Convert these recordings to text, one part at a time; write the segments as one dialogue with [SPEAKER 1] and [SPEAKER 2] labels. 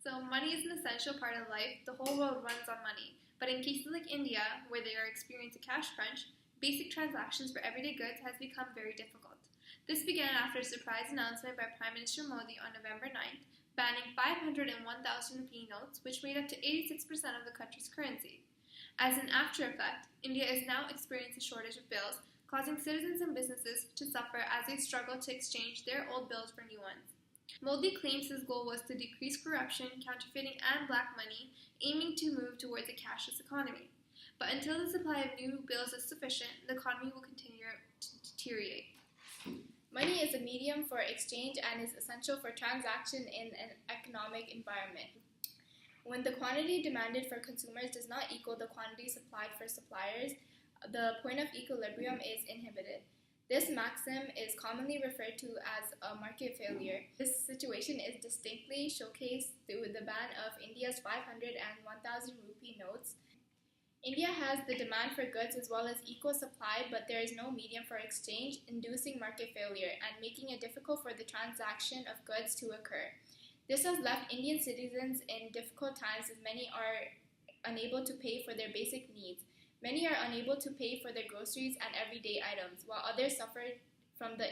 [SPEAKER 1] So money is an essential part of life. The whole world runs on money. But in cases like India, where they are experiencing a cash crunch, basic transactions for everyday goods has become very difficult. This began after a surprise announcement by Prime Minister Modi on November 9th, banning 500 and 1,000 rupee notes, which made up to 86% of the country's currency. As an after effect, India is now experiencing a shortage of bills, causing citizens and businesses to suffer as they struggle to exchange their old bills for new ones. Modi claims his goal was to decrease corruption, counterfeiting, and black money, aiming to move towards a cashless economy. But until the supply of new bills is sufficient, the economy will continue to deteriorate.
[SPEAKER 2] Money is a medium for exchange and is essential for transaction in an economic environment. When the quantity demanded for consumers does not equal the quantity supplied for suppliers, the point of equilibrium is inhibited. This maxim is commonly referred to as a market failure. This situation is distinctly showcased through the ban of India's 500 and 1,000 rupee notes. India has the demand for goods as well as equal supply, but there is no medium for exchange, inducing market failure and making it difficult for the transaction of goods to occur. This has left Indian citizens in difficult times as many are unable to pay for their basic needs. Many are unable to pay for their groceries and everyday items, while others suffer from the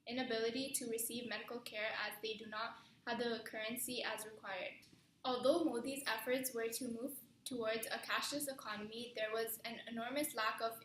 [SPEAKER 2] inability to receive medical care as they do not have the currency as required. Although Modi's efforts were to move towards a cashless economy, there was an enormous lack of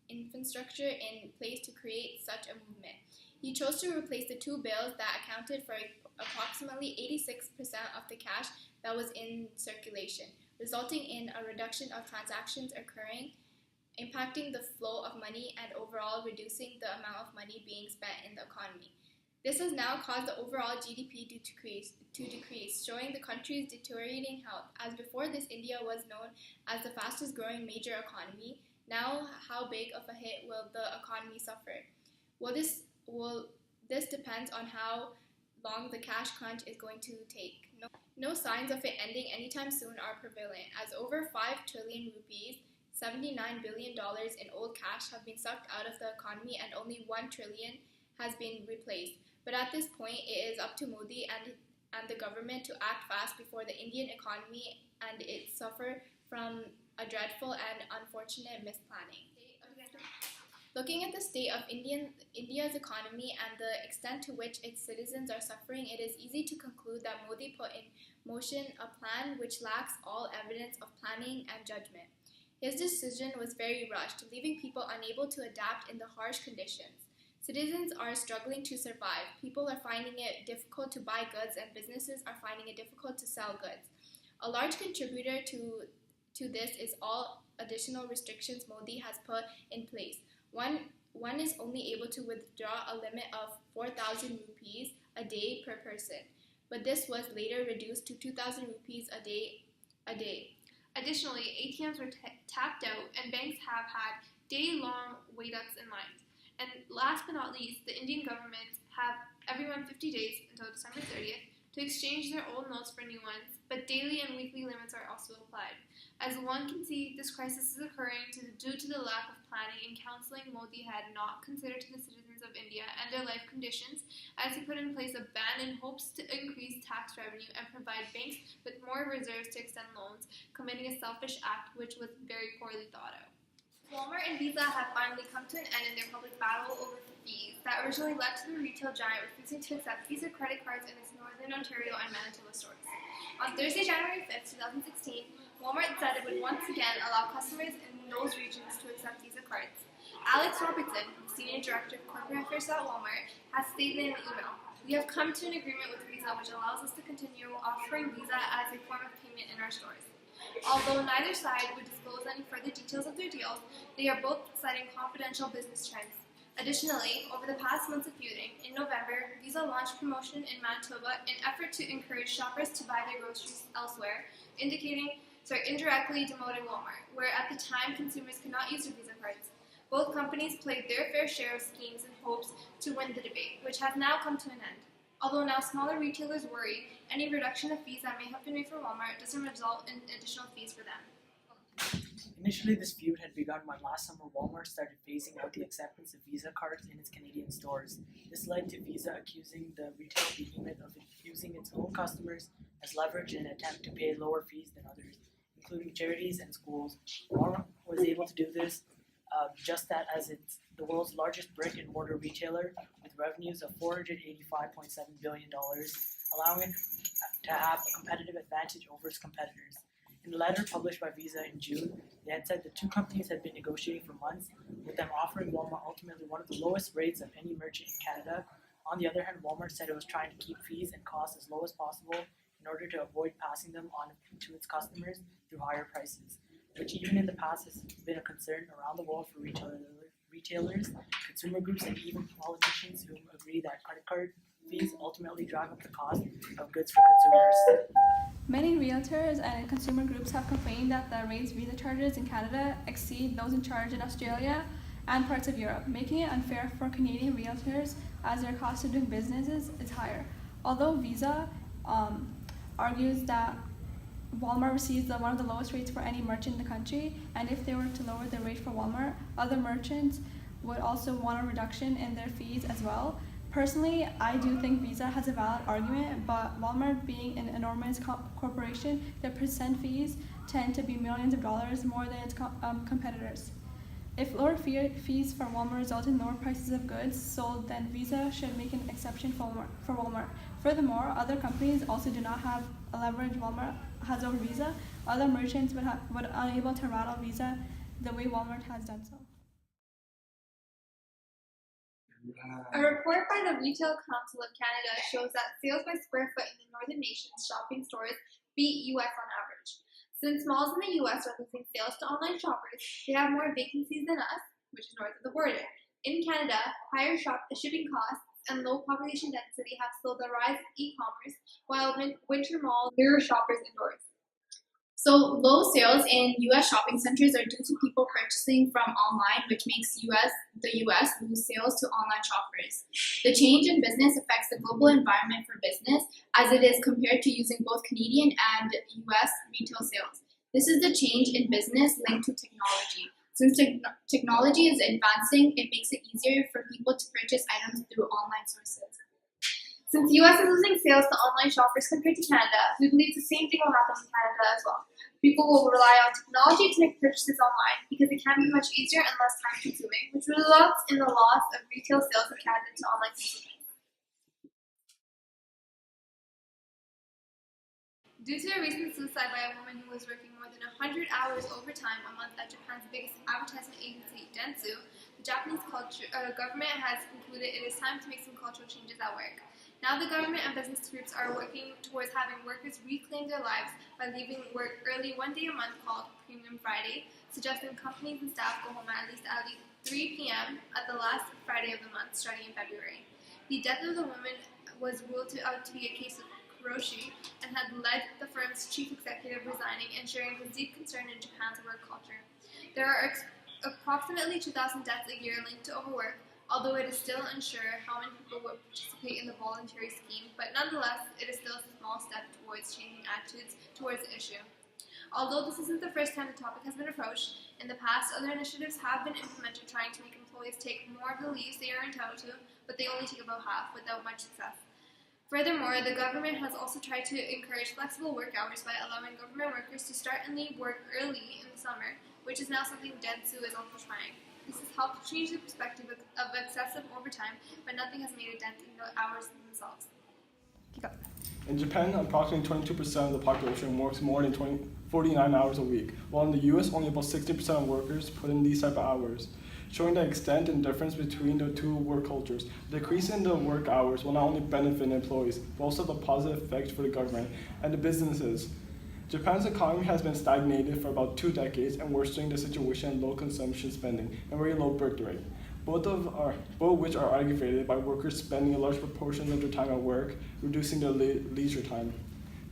[SPEAKER 2] infrastructure in place to create such a movement. He chose to replace the two bills that accounted for approximately 86% of the cash that was in circulation, resulting in a reduction of transactions occurring, impacting the flow of money and overall reducing the amount of money being spent in the economy. This has now caused the overall GDP to decrease, showing the country's deteriorating health. As before this, India was known as the fastest growing major economy. Now, how big of a hit will the economy suffer? This depends on how long the cash crunch is going to take. No signs of it ending anytime soon are prevalent, as over 5 trillion rupees, $79 billion in old cash have been sucked out of the economy and only 1 trillion has been replaced. But at this point, it is up to Modi and the government to act fast before the Indian economy and it suffer from a dreadful and unfortunate misplanning. Looking at the state of India's economy and the extent to which its citizens are suffering, it is easy to conclude that Modi put in motion a plan which lacks all evidence of planning and judgment. His decision was very rushed, leaving people unable to adapt in the harsh conditions. Citizens are struggling to survive. People are finding it difficult to buy goods and businesses are finding it difficult to sell goods. A large contributor to this is all additional restrictions Modi has put in place. One is only able to withdraw a limit of 4,000 rupees a day per person, but this was later reduced to 2,000 rupees a day.
[SPEAKER 1] Additionally, ATMs were tapped out and banks have had day-long wait-ups in line. And last but not least, the Indian government have everyone 50 days until December 30th to exchange their old notes for new ones, but daily and weekly limits are also applied. As one can see, this crisis is occurring due to the lack of planning and counseling Modi had not considered to the citizens of India and their life conditions, as he put in place a ban in hopes to increase tax revenue and provide banks with more reserves to extend loans, committing a selfish act which was very poorly thought out. Walmart and Visa have finally come to an end in their public battle over fees that originally led to the retail giant refusing to accept Visa credit cards in its Northern Ontario and Manitoba stores. On Thursday, January 5th, 2016, Walmart said it would once again allow customers in those regions to accept Visa cards. Alex Robertson, Senior Director of Corporate Affairs at Walmart, has stated in an email, "We have come to an agreement with Visa which allows us to continue offering Visa as a form of payment in our stores." Although neither side would disclose any further details of their deals, they are both citing confidential business trends. Additionally, over the past months of feuding, in November, Visa launched promotion in Manitoba in an effort to encourage shoppers to buy their groceries elsewhere, indirectly demoting Walmart, where at the time consumers could not use their Visa cards. Both companies played their fair share of schemes in hopes to win the debate, which has now come to an end. Although now smaller retailers worry any reduction of fees that may have been made for Walmart doesn't result in additional fees for them.
[SPEAKER 3] Initially, this feud had begun when last summer Walmart started phasing out the acceptance of Visa cards in its Canadian stores. This led to Visa accusing the retail behemoth of confusing its own customers as leverage in an attempt to pay lower fees than others, including charities and schools. Walmart was able to do this just that as it's the world's largest brick and mortar retailer with revenues of $485.7 billion, allowing it to have a competitive advantage over its competitors. In a letter published by Visa in June, they had said the two companies had been negotiating for months, with them offering Walmart ultimately one of the lowest rates of any merchant in Canada. On the other hand, Walmart said it was trying to keep fees and costs as low as possible in order to avoid passing them on to its customers through higher prices, which even in the past has been a concern around the world for retailers, consumer groups, and even politicians who agree that credit card fees ultimately drive up the cost of goods for consumers.
[SPEAKER 2] Many realtors and consumer groups have complained that the raised visa charges in Canada exceed those in charge in Australia and parts of Europe, making it unfair for Canadian realtors as their cost of doing business is higher. Although Visa argues that Walmart receives one of the lowest rates for any merchant in the country, and if they were to lower the rate for Walmart, other merchants would also want a reduction in their fees as well. Personally, I do think Visa has a valid argument, but Walmart being an enormous corporation, their percent fees tend to be millions of dollars more than its competitors. If lower fees for Walmart result in lower prices of goods sold, then Visa should make an exception for Walmart. Furthermore, other companies also do not have a leverage Walmart has over Visa. Other merchants would unable to rattle Visa the way Walmart has done so.
[SPEAKER 1] A report by the Retail Council of Canada shows that sales by square foot in the northern nations shopping stores beat US on average. Since malls in the US are losing sales to online shoppers, they have more vacancies than us, which is north of the border. In Canada, higher shipping costs and low population density have slowed the rise of e-commerce, while winter malls lure shoppers indoors.
[SPEAKER 2] So low sales in U.S. shopping centers are due to people purchasing from online, which makes the U.S. lose sales to online shoppers. The change in business affects the global environment for business, as it is compared to using both Canadian and U.S. retail sales. This is the change in business linked to technology. Since technology is advancing, it makes it easier for people to purchase items through online sources.
[SPEAKER 1] Since the US is losing sales to online shoppers compared to Canada, we believe the same thing will happen in Canada as well. People will rely on technology to make purchases online because it can be much easier and less time consuming, which results in the loss of retail sales in Canada to online consumers. Due to a recent suicide by a woman who was working more than 100 hours overtime a month at Japan's biggest advertisement agency, Dentsu, the Japanese government has concluded it is time to make some cultural changes at work. Now the government and business groups are working towards having workers reclaim their lives by leaving work early one day a month called Premium Friday, suggesting companies and staff go home at least 3 p.m. at the last Friday of the month starting in February. The death of the woman was ruled out to be a case of karoshi and had led the firm's chief executive resigning and sharing his deep concern in Japan's work culture. There are approximately 2,000 deaths a year linked to overwork, although it is still unsure how many people will participate in the voluntary scheme, but nonetheless, it is still a small step towards changing attitudes towards the issue. Although this isn't the first time the topic has been approached, in the past, other initiatives have been implemented trying to make employees take more of the leaves they are entitled to, but they only take about half, without much success. Furthermore, the government has also tried to encourage flexible work hours by allowing government workers to start and leave work early in the summer, which is now something Dentsu is also trying. This has helped change the perspective of excessive overtime, but nothing has made a dent in the hours themselves.
[SPEAKER 4] In Japan, approximately 22% of the population works more than 49 hours a week, while in the US, only about 60% of workers put in these type of hours, showing the extent and difference between the two work cultures. The decrease in the work hours will not only benefit employees, but also have a positive effect for the government and the businesses. Japan's economy has been stagnated for about 2 decades, and worsening the situation in low consumption spending and very low birth rate, both which are aggravated by workers spending a large proportion of their time at work, reducing their leisure time.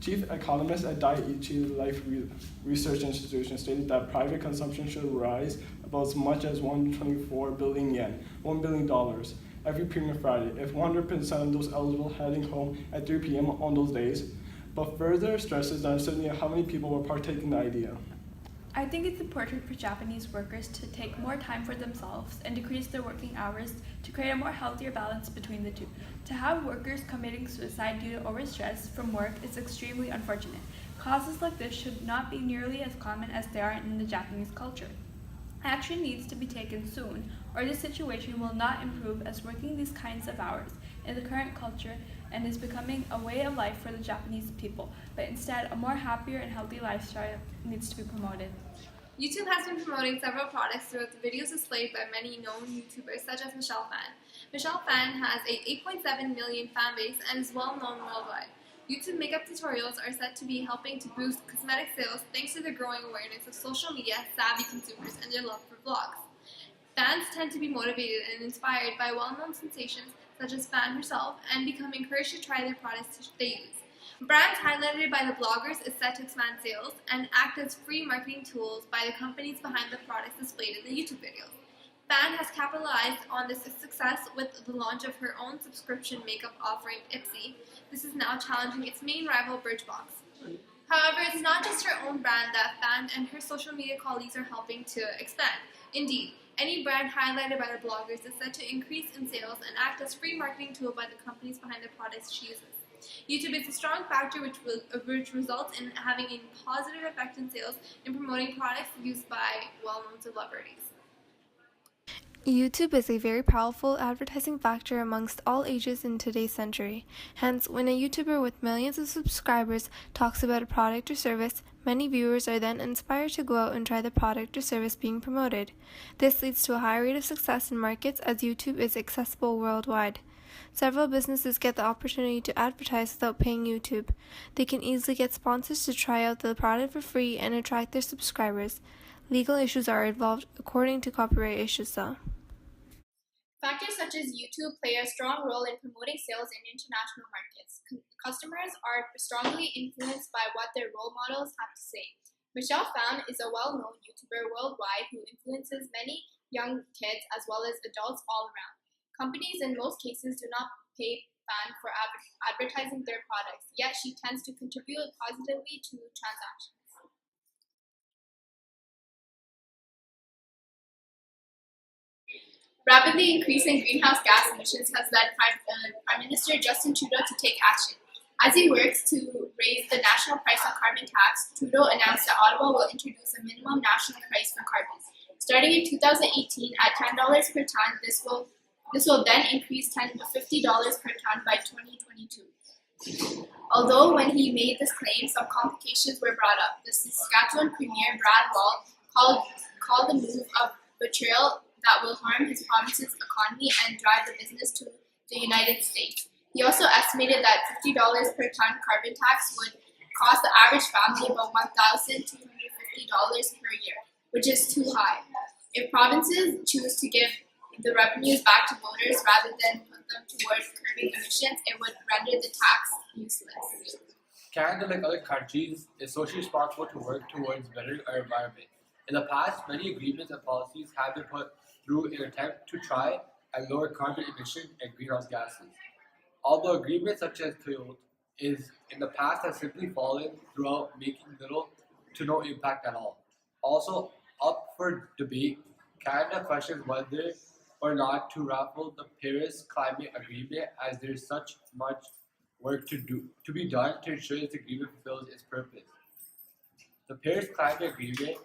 [SPEAKER 4] Chief economist at Daiichi Life Research Institution stated that private consumption should rise about as much as 124 billion yen, $1 billion, every Premium Friday, if 100% of those eligible heading home at 3 p.m. on those days, but further stresses the uncertainty of how many people will partake in the idea.
[SPEAKER 5] I think it's important for Japanese workers to take more time for themselves and decrease their working hours to create a more healthier balance between the two. To have workers committing suicide due to overstress from work is extremely unfortunate. Causes like this should not be nearly as common as they are in the Japanese culture. Action needs to be taken soon, or the situation will not improve as working these kinds of hours in the current culture and is becoming a way of life for the Japanese people, but instead a more happier and healthy lifestyle needs to be promoted.
[SPEAKER 1] YouTube has been promoting several products throughout the videos displayed by many known YouTubers such as Michelle Phan. Michelle Phan has a 8.7 million fan base and is well known worldwide. YouTube makeup tutorials are said to be helping to boost cosmetic sales thanks to the growing awareness of social media savvy consumers and their love for vlogs. Fans tend to be motivated and inspired by well-known sensations such as Phan herself and become encouraged to try their products they use. Brands highlighted by the bloggers is set to expand sales and act as free marketing tools by the companies behind the products displayed in the YouTube videos. Phan has capitalized on this success with the launch of her own subscription makeup offering, Ipsy. This is now challenging its main rival, Birchbox. However, it's not just her own brand that Phan and her social media colleagues are helping to expand. Indeed, any brand highlighted by the bloggers is set to increase in sales and act as free marketing tool by the companies behind the products she uses. YouTube is a strong factor which results in having a positive effect in sales in promoting products used by well-known celebrities.
[SPEAKER 6] YouTube is a very powerful advertising factor amongst all ages in today's century. Hence, when a YouTuber with millions of subscribers talks about a product or service, many viewers are then inspired to go out and try the product or service being promoted. This leads to a high rate of success in markets as YouTube is accessible worldwide. Several businesses get the opportunity to advertise without paying YouTube. They can easily get sponsors to try out the product for free and attract their subscribers. Legal issues are involved according to copyright issues though.
[SPEAKER 2] Factors such as YouTube play a strong role in promoting sales in international markets. Customers are strongly influenced by what their role models have to say. Michelle Phan is a well-known YouTuber worldwide who influences many young kids as well as adults all around. Companies in most cases do not pay Phan for advertising their products, yet she tends to contribute positively to transactions. Rapidly increasing greenhouse gas emissions has led Prime Minister Justin Trudeau to take action. As he works to raise the national price on carbon tax, Trudeau announced that Ottawa will introduce a minimum national price for carbon. Starting in 2018 at $10 per ton, this will then increase $10 to $50 per ton by 2022. Although when he made this claim, some complications were brought up. The Saskatchewan Premier Brad Wall called the move a betrayal that will harm his province's economy and drive the business to the United States. He also estimated that $50 per ton carbon tax would cost the average family about $1,250 per year, which is too high. If provinces choose to give the revenues back to voters rather than put them towards curbing emissions, it would render the tax useless.
[SPEAKER 7] Canada, like other countries, is socially responsible to work towards bettering our environment. In the past, many agreements and policies have been put through in an attempt to try and lower carbon emissions and greenhouse gases. Although agreements such as Kyoto in the past have simply fallen throughout, making little to no impact at all. Also, up for debate, Canada questions whether or not to ratify the Paris Climate Agreement, as there is such much work to be done to ensure this agreement fulfills its purpose. The Paris Climate Agreement,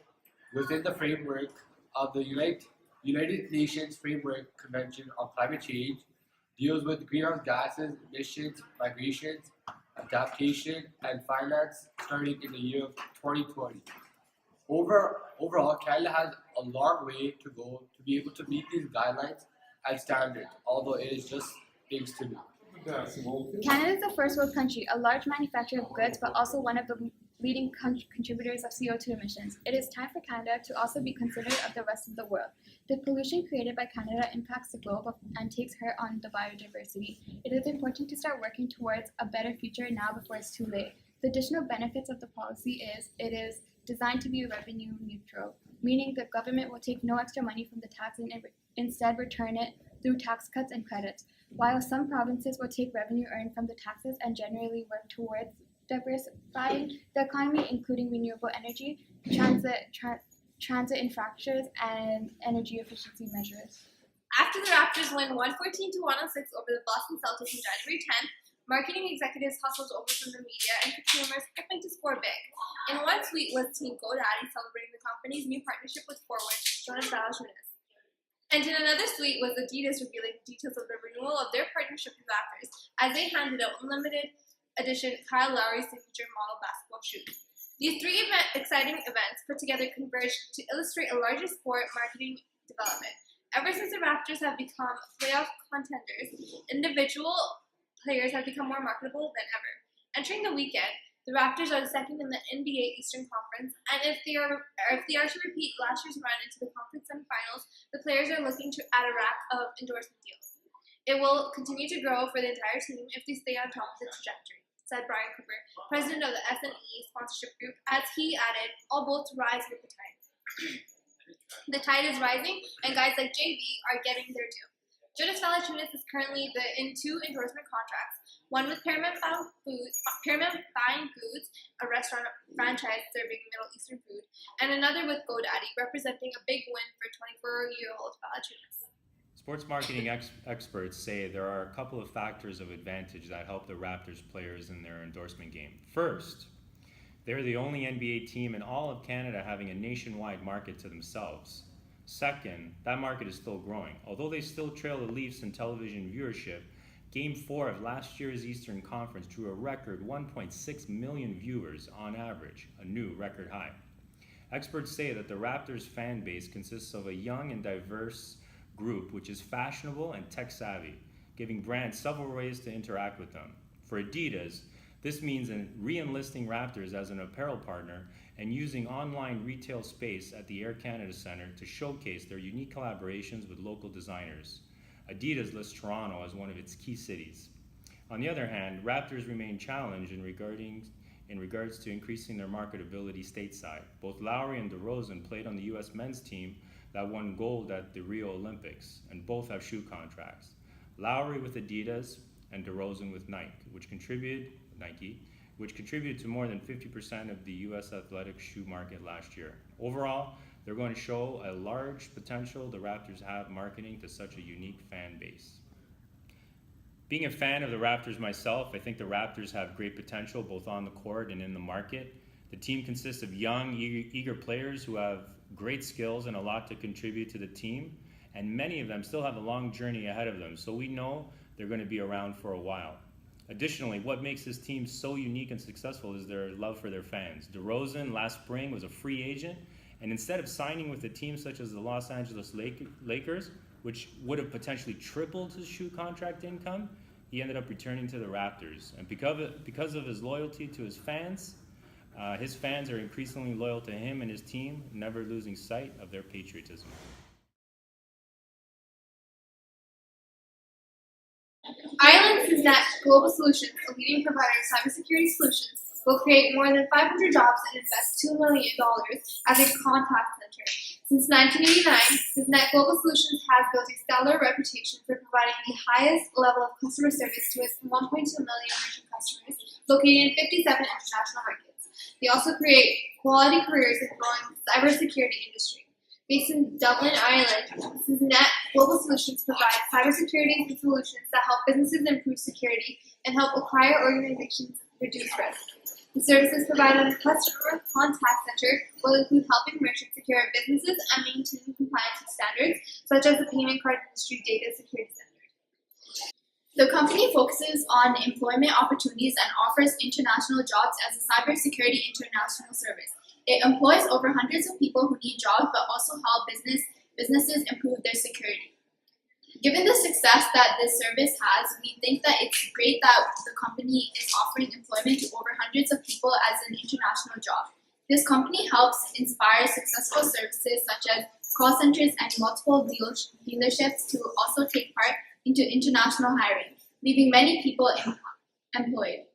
[SPEAKER 7] within the framework of the United Nations Framework Convention on Climate Change, deals with greenhouse gases, emissions, migrations, adaptation, and finance starting in the year of 2020. Overall, Canada has a long way to go to be able to meet these guidelines and standards, although it is just things to do.
[SPEAKER 8] Canada is a first world country, a large manufacturer of goods, but also one of the leading contributors of CO2 emissions. It is time for Canada to also be considerate of the rest of the world. The pollution created by Canada impacts the globe and takes hurt on the biodiversity. It is important to start working towards a better future now before it's too late. The additional benefits of the policy is it is designed to be revenue neutral, meaning the government will take no extra money from the tax and instead return it through tax cuts and credits. While some provinces will take revenue earned from the taxes and generally work towards diversifying the economy, including renewable energy, transit infrastructures, and energy efficiency measures.
[SPEAKER 2] After the Raptors win 114-106 over the Boston Celtics on January 10th, marketing executives hustled over from the media and consumers hoping to score big. In one tweet was Team GoDaddy celebrating the company's new partnership with forward Jonas Valanciunas. And in another tweet was Adidas revealing details of the renewal of their partnership with Raptors as they handed out limited edition Kyle Lowry signature model basketball shoes. These three exciting events put together converged to illustrate a larger sport marketing development. Ever since the Raptors have become playoff contenders, individual players have become more marketable than ever. Entering the weekend, the Raptors are the second in the NBA Eastern Conference, and if they are to repeat last year's run into the conference semifinals, the players are looking at a rack of endorsement deals. It will continue to grow for the entire team if they stay on top of the trajectory, said Brian Cooper, president of the S&E sponsorship group, as he added, all boats rise with the tide. The tide is rising, and guys like JV are getting their due. Jonas Valanciunas is currently in two endorsement contracts, one with Paramount Buying Foods, a restaurant franchise serving Middle Eastern food, and another with GoDaddy, representing a big win for 24-year-old Valanciunas.
[SPEAKER 9] Sports marketing experts say there are a couple of factors of advantage that help the Raptors players in their endorsement game. First, they're the only NBA team in all of Canada having a nationwide market to themselves. Second, that market is still growing. Although they still trail the Leafs in television viewership, Game 4 of last year's Eastern Conference drew a record 1.6 million viewers on average, a new record high. Experts say that the Raptors fan base consists of a young and diverse group which is fashionable and tech-savvy, giving brands several ways to interact with them. For Adidas, this means re-enlisting Raptors as an apparel partner and using online retail space at the Air Canada Centre to showcase their unique collaborations with local designers. Adidas lists Toronto as one of its key cities. On the other hand, Raptors remain challenged in regards to increasing their marketability stateside. Both Lowry and DeRozan played on the U.S. men's team that won gold at the Rio Olympics, and both have shoe contracts. Lowry with Adidas and DeRozan with Nike, which contributed to more than 50% of the U.S. athletic shoe market last year. Overall, they're going to show a large potential the Raptors have marketing to such a unique fan base. Being a fan of the Raptors myself, I think the Raptors have great potential both on the court and in the market. The team consists of young, eager players who have great skills and a lot to contribute to the team, and many of them still have a long journey ahead of them, so we know they're going to be around for a while. Additionally, what makes this team so unique and successful is their love for their fans. DeRozan last spring was a free agent, and instead of signing with a team such as the Los Angeles Lakers, which would have potentially tripled his shoe contract income, he ended up returning to the Raptors. And because of his loyalty to his fans are increasingly loyal to him and his team, never losing sight of their patriotism.
[SPEAKER 2] Ireland's Net Global Solutions, a leading provider of cybersecurity solutions, will create more than 500 jobs and invest $2 million as a contact center. Since 1989, Net Global Solutions has built a stellar reputation for providing the highest level of customer service to its 1.2 million merchant customers located in 57 international markets. They also create quality careers in the growing cybersecurity industry. Based in Dublin, Ireland, Net Global Solutions provides cybersecurity solutions that help businesses improve security and help acquire organizations reduce risk. The services provided in the customer contact center will include helping merchants secure businesses and maintain compliance with standards, such as the payment card industry data security standard. The company focuses on employment opportunities and offers international jobs as a cybersecurity international service. It employs over hundreds of people who need jobs, but also help businesses improve their security. Given the success that this service has, we think that it's great that the company is offering employment to over hundreds of people as an international job. This company helps inspire successful services such as call centers and multiple dealerships to also take part into international hiring, leaving many people employed.